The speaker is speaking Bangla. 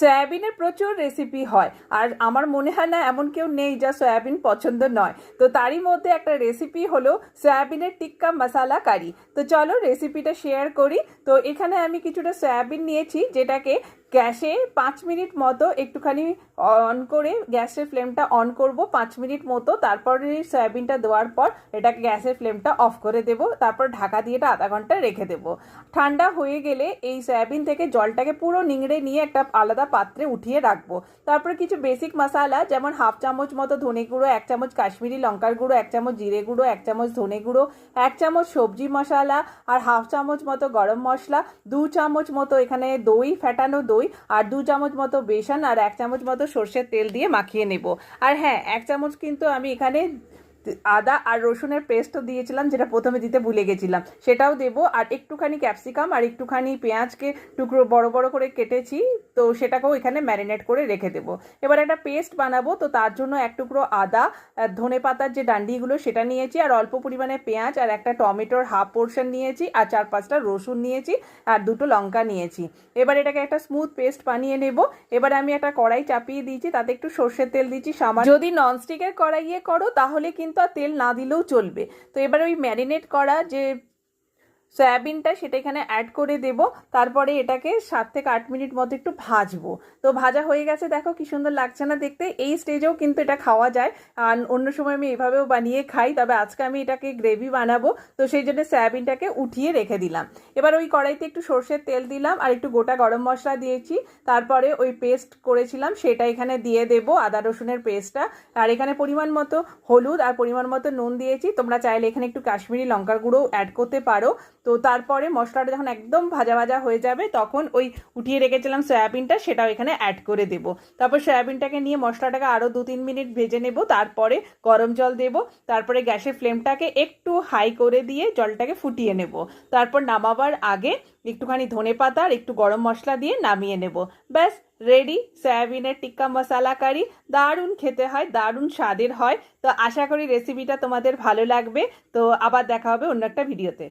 সয়াবিনের প্রচুর রেসিপি হয়, আর আমার মনে হয় না এমন কেউ নেই যা সয়াবিন পছন্দ নয়। তো তারই মধ্যে একটা রেসিপি হলো সয়াবিনের টিক্কা মশালা কারি। তো চলো রেসিপিটা শেয়ার করি। তো এখানে আমি কিছুটা সয়াবিন নিয়েছি, যেটাকে গ্যাসে 5 মিনিট মতো একটুখানি অন করে গ্যাসের ফ্লেমটা অন করব 5 মিনিট মতো। তারপরে সয়াবিনটা দেওয়ার পর এটাকে গ্যাসের ফ্লেমটা অফ করে দেব। তারপর ঢাকা দিয়ে এটা আধা ঘন্টা রেখে দেব। ঠান্ডা হয়ে গেলে এই সয়াবিন থেকে জলটাকে পুরো নিংড়ে নিয়ে একটা আলাদা পাত্রে উঠিয়ে রাখবো। তারপরে কিছু বেসিক মশলা, যেমন হাফ চামচ মতো ধনে গুঁড়ো, 1 চামচ কাশ্মীরি লঙ্কার গুঁড়ো, 1 চামচ জিরে গুঁড়ো, 1 চামচ ধনে গুঁড়ো, 1 চামচ সবজি মশলা আর হাফ চামচ মতো গরম মশলা, 2 চামচ মতো এখানে দই, ফ্যাটানো দই, আর 2 চামচ মতো বেসন আর 1 চামচ মতো সর্ষের তেল দিয়ে মাখিয়ে নেব। আর হ্যাঁ, 1 চামচ কিন্তু আমি এখানে আদা আর রসুনের পেস্টও দিয়েছিলাম, যেটা প্রথমে দিতে ভুলে গেছিলাম, সেটাও দেবো। আর একটুখানি ক্যাপসিকাম আর একটুখানি পেঁয়াজকে টুকরো বড় বড় করে কেটেছি, তো সেটাকেও এখানে ম্যারিনেট করে রেখে দেবো। এবার একটা পেস্ট বানাবো, তো তার জন্য 1 টুকরো আদা, ধনে পাতার যে ডান্ডিগুলো সেটা নিয়েছি, আর অল্প পরিমাণে পেঁয়াজ, আর একটা টমেটোর হাফ পোর্শন নিয়েছি, আর 4-5টা রসুন নিয়েছি, আর 2টো লঙ্কা নিয়েছি। এবার এটাকে একটা স্মুথ পেস্ট বানিয়ে নেব। এবার আমি একটা কড়াই চাপিয়ে দিয়েছি, তাতে একটু সর্ষের তেল দিচ্ছি সামান্য। যদি ননস্টিকের কড়াইয়ে করো তাহলে কিন্তু আর তেল না দিলেও চলবে। তো এবার ওই ম্যারিনেট করা যে সয়াবিনটা সেটা এখানে অ্যাড করে দেব। তারপরে এটাকে 7 থেকে 8 মিনিট মতো একটু ভাজবো। তো ভাজা হয়ে গেছে, দেখো কি সুন্দর লাগছে না দেখতে। এই স্টেজেও কিন্তু এটা খাওয়া যায়, আর অন্য সময় আমি এভাবেও বানিয়ে খাই, তবে আজকে আমি এটাকে গ্রেভি বানাবো, তো সেই জন্য সয়াবিনটাকে উঠিয়ে রেখে দিলাম। এবার ওই কড়াইতে একটু সর্ষের তেল দিলাম, আর একটু গোটা গরম মশলা দিয়েছি। তারপরে ওই পেস্ট করেছিলাম সেটা এখানে দিয়ে দেব, আদা রসুনের পেস্টটা। আর এখানে পরিমাণ মতো হলুদ আর পরিমাণ মতো নুন দিয়েছি। তোমরা চাইলে এখানে একটু কাশ্মীরি লঙ্কার গুঁড়ো অ্যাড করতে পারো। তো তারপরে মশলাটা যখন একদম ভাজা ভাজা হয়ে যাবে, তখন ওই উঠিয়ে রেখেছিলাম সয়াবিনটা, সেটাও এখানে অ্যাড করে দেব। তারপর সয়াবিনটাকে নিয়ে মশলাটাকে আরও 2-3 মিনিট ভেজে নেব। তারপরে গরম জল দেব। তারপরে গ্যাসের ফ্লেমটাকে একটু হাই করে দিয়ে জলটাকে ফুটিয়ে নেব। তারপর নামাবার আগে একটুখানি ধনে পাতা আর একটু গরম মশলা দিয়ে নামিয়ে নেব। ব্যাস রেডি সয়াবিনের টিক্কা মশালা কারি। দারুণ খেতে হয়, দারুণ স্বাদের হয়। তো আশা করি রেসিপিটা তোমাদের ভালো লাগবে। তো আবার দেখা হবে অন্য একটা ভিডিওতে।